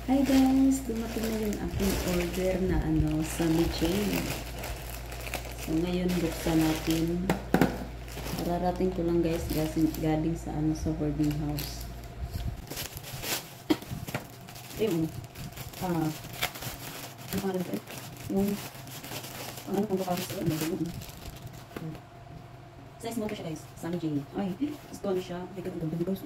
Hi guys! Dumating na yung aking order na Sammy Jane. So ngayon buksan natin. Kararating ko lang guys galing sa sa boarding house. Ayun. Ano pa rin yung ano kung baka sa size small siya guys. Sammy Jane. Ay, gusto na siya. May ganda guys.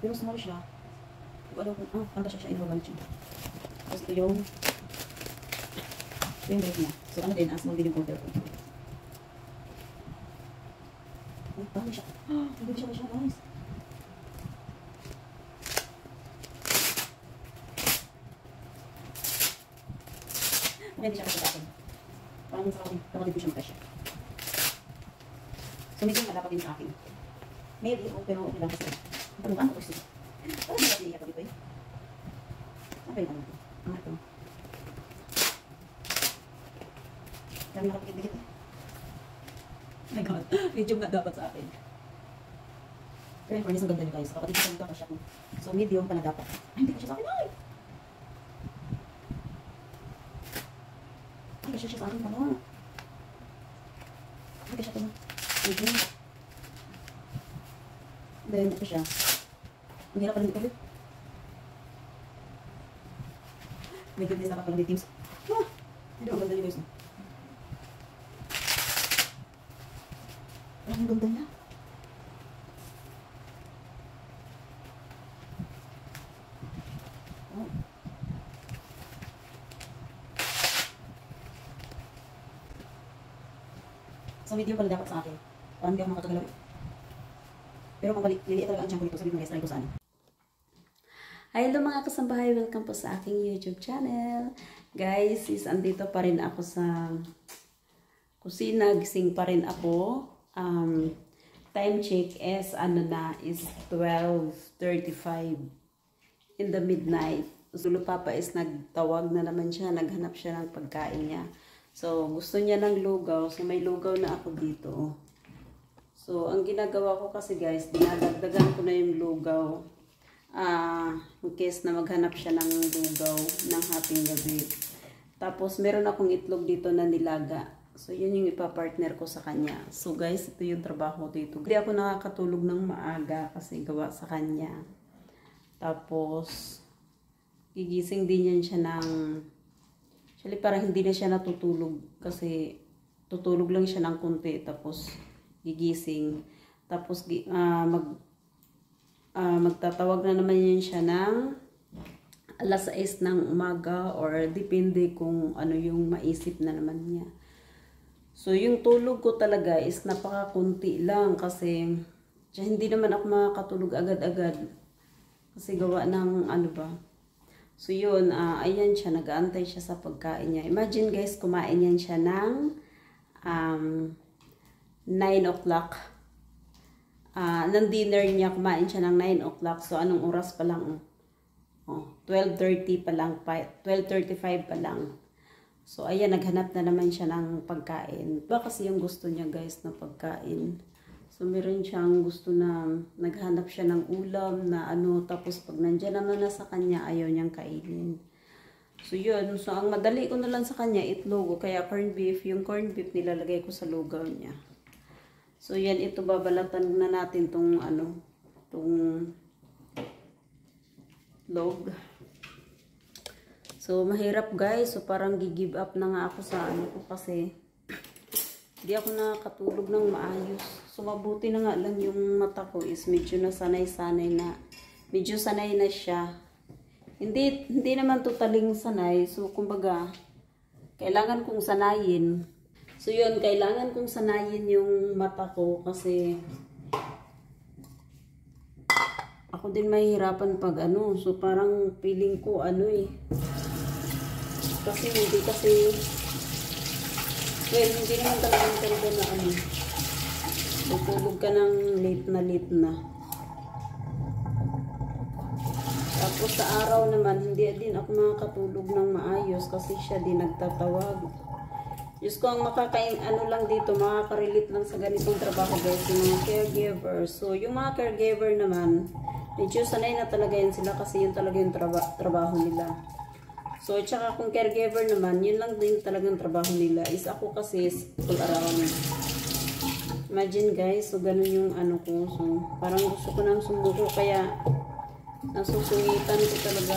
Pero small siya. Alam ko, ang siya inuwan siya. Tapos ito yung break niya. So ano din, small din yung order ko. Ay, paano siya? Hindi siya guys. Hindi siya kasi dapat. Parang sa akin, kapatid ko siya magkasya. So medyo nga dapat din sa akin. Maybe, pero okay lang kasi. Ano ko siya? Parang hindi natin dito eh. Okay lang ito. Ang ito. Dami nakapikit-dikit eh. Oh my god. Medium nga dapat sa akin. Pero yung furnace ang ganda niyo guys. Kapatid ko siya kasya ko. So medium pa na dapat. Ay, hindi kasya sa akin. Ay! Ay, kasya siya sa akin pala. Ay, kasya ito na. Medium. Then, ito siya. Ang hirap pala dito ulit. May goodness, dapat pala may teams. Hindi ang ganda niyo guys. Ang ganda niya. So medium pala dapat sa akin. Parang hindi ako makakagalaw. Pero kung liliit talaga ang tiyan ko nito, sabihin mo guys, try ko saan. Hi, hello mga kasambahay, welcome po sa aking YouTube channel. Guys, andito pa rin ako sa kusina, gising pa rin ako. Time check is is 12:35 in the midnight. Zulu Papa is nagtawag na naman siya, naghanap siya ng pagkain niya. So gusto niya ng lugaw, so may lugaw na ako dito. So ang ginagawa ko kasi guys, dinadagdagan ko na yung lugaw. In case na maghanap siya ng lugaw ng hating gabi. Tapos meron akong itlog dito na nilaga. So yun yung ipapartner ko sa kanya. So guys, ito yung trabaho dito. Hindi ako nakakatulog ng maaga kasi gawa sa kanya. Tapos gigising din yan siya ng actually parang hindi na siya natutulog kasi tutulog lang siya ng konti tapos gigising. Tapos magtatawag na naman yun siya ng alas 6 ng umaga or depende kung ano yung maisip na naman niya. So yung tulog ko talaga is napakakunti lang kasi hindi naman ako makakatulog agad-agad kasi gawa ng ano ba. So yun, ayan siya, nag-aantay siya sa pagkain niya. Imagine guys, kumain yan siya ng 9 o'clock. Ng dinner niya, kumain siya ng 9 o'clock. So, anong oras pa lang? 12:30 pa lang. 12:35 pa lang. So, ayan, naghanap na naman siya ng pagkain. Ba kasi yung gusto niya, guys, na pagkain. So, meron siyang gusto na naghanap siya ng ulam na tapos pag nandiyan naman na sa kanya, ayaw niyang kainin. So, yun. So, ang madali ko na lang sa kanya, itlog. Kaya corned beef. Yung corned beef, nilalagay ko sa lugaw niya. So, yan, ito babalatan na natin tong log. So, mahirap guys. So, parang gi-give up na nga ako sa ko kasi hindi ako nakakatulog ng maayos. So, mabuti na nga lang yung mata ko is medyo nasanay-sanay na. Medyo sanay na siya. Hindi naman totaling sanay. So, kumbaga, kailangan kong sanayin. So yun, kailangan kong sanayin yung mata ko kasi ako din mahihirapan pag so parang feeling ko kasi hindi naman talaga na tutulog ka ng late na. Tapos sa araw naman, hindi din ako makakatulog ng maayos kasi siya din nagtatawag. Diyos ko, ang lang dito, makakarelate lang sa ganitong trabaho guys, yung mga caregiver. So, yung mga caregiver naman, Medyo sanay na talaga yan sila kasi yun talaga yung trabaho nila. So, tsaka kung caregiver naman, yun lang din talagang trabaho nila. Is ako kasi all around. Imagine guys, so ganun yung ano ko. So, parang gusto ko nang sumuko kaya nasusungitan ko talaga.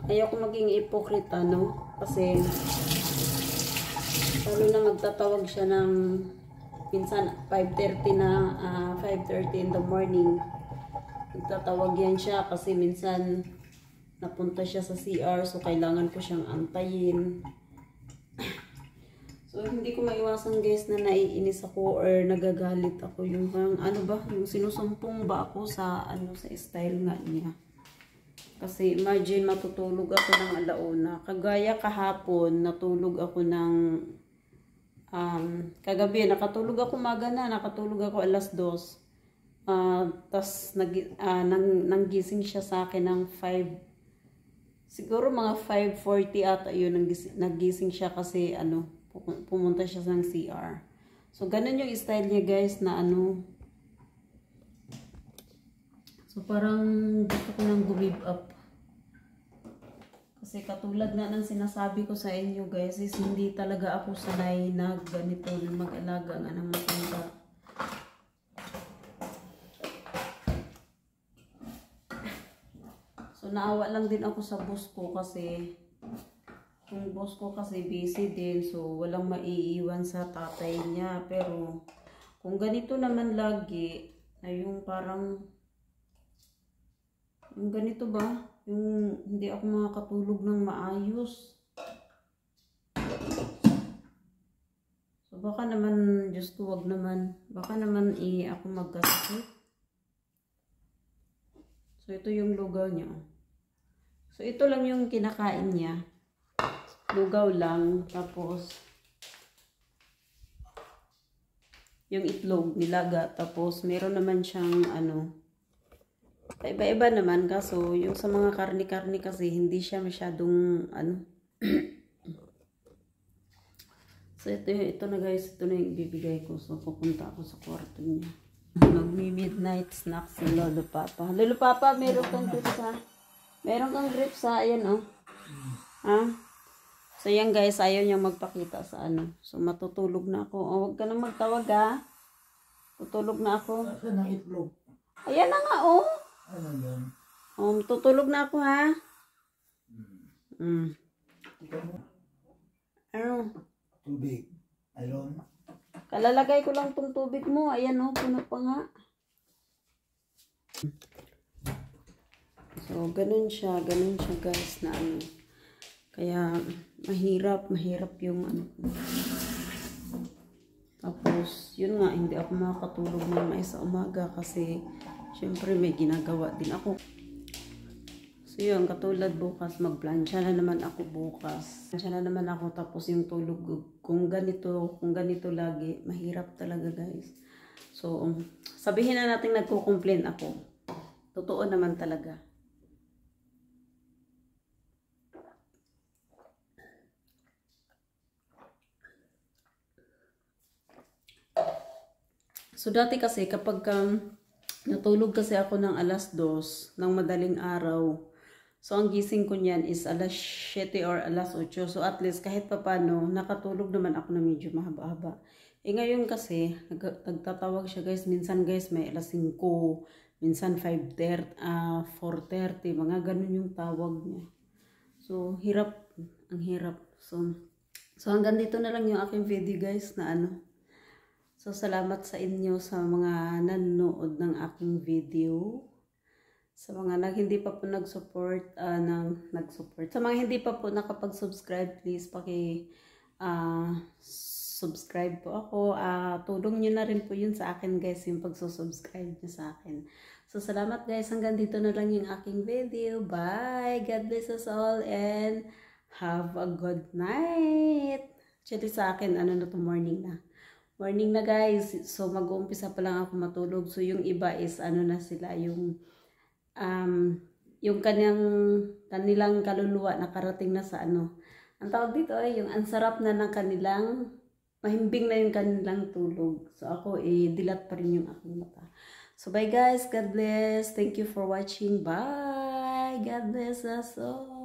Ayaw ko maging ipokrita, no? Kasi lalo na magtatawag siya ng minsan 5:30 na 5:30 in the morning. Magtatawag yan siya kasi minsan napunta siya sa CR, so kailangan ko siyang antayin. So hindi ko maiwasan guys na naiinis ako or nagagalit ako, yung ano ba, yung sinusumpong ba ako sa ano, sa style nga niya. Kasi imagine matutulog ako ng alauna. Kagaya kahapon natulog ako ng kagabi nakatulog ako nakatulog ako 2:00. Tas nanggising siya sa akin ng 5, siguro mga 5:40 ata yun, naggising siya kasi ano, pumunta siya sa CR. So ganun yung style niya guys na ano. So parang gusto ko nang give up. Kasi katulad nga ng sinasabi ko sa inyo guys, is hindi talaga ako sanay na ganito na mag-alaga nga ng matanda. So naawa lang din ako sa boss ko kasi yung boss ko kasi busy din, so walang maiiwan sa tatay niya. Pero kung ganito naman lagi, na yung parang yung ganito ba, yung hindi ako makakatulog ng maayos. So baka naman, Diyos ko, wag naman, baka naman ako magkasakit. So ito yung lugaw niya. So ito lang yung kinakain niya. Lugaw lang, tapos yung itlog nilaga, tapos meron naman siyang ano, iba-iba naman, kaso yung sa mga karni-karni kasi hindi siya masyadong ano. So ito na guys, ito na yung ibibigay ko. So pupunta ako sa kwarto niya. Magmi-midnight snack si Lolo Papa. Lolo Papa, meron kang grips ha? Meron kang grips ha? Ayan oh. Ha? So yan guys, ayaw niyang magpakita sa ano. So matutulog na ako. Oh, wag ka nang magtawag ha. Tutulog na ako. Saan ang itlog? Ayan na nga oh. Ano yan? Tutulog na ako ha. Ano? Tubig. Ayun. Kalalagay ko lang tong tubig mo. Ayan oh, puno pa nga. So ganun siya guys na ano. Kaya mahirap yung ano. Tapos yun nga, hindi ako makakatulog ng sa umaga kasi syempre may ginagawa din ako. So yun, katulad bukas, magplansya na naman ako bukas. Plansya na naman ako, tapos yung tulog, kung ganito lagi, mahirap talaga guys. So, sabihin na natin nagko-complain ako. Totoo naman talaga. So dati kasi kapag natulog kasi ako ng 2:00 ng madaling araw, so ang gising ko niyan is 7:00 or 8:00. So at least kahit papano, nakatulog naman ako na medyo mahaba-haba. Ngayon kasi, nagtatawag siya guys. Minsan guys may 5:00, minsan 5:30, 4:30, mga ganun yung tawag niya. So hirap, ang hirap. So hanggang dito na lang yung aking video guys na ano. So, salamat sa inyo sa mga nanonood ng aking video. Sa mga hindi pa po nag-support, sa mga hindi pa po nakapag-subscribe, please subscribe po ako. Tulong nyo na rin po yun sa akin guys, yung pagsusubscribe nyo sa akin. So, salamat guys. Hanggang dito na lang yung aking video. Bye! God bless us all and have a good night! Actually sa akin, morning na. Morning na guys. So mag-uumpisa pa lang ako matulog. So yung iba is na sila, yung kanilang kaluluwa nakarating na sa ano. Ang tawag dito ay yung ansarap na ng kanilang, mahimbing na yung kanilang tulog. So ako dilat pa rin yung aking mata. So bye guys, God bless. Thank you for watching. Bye. God bless us all.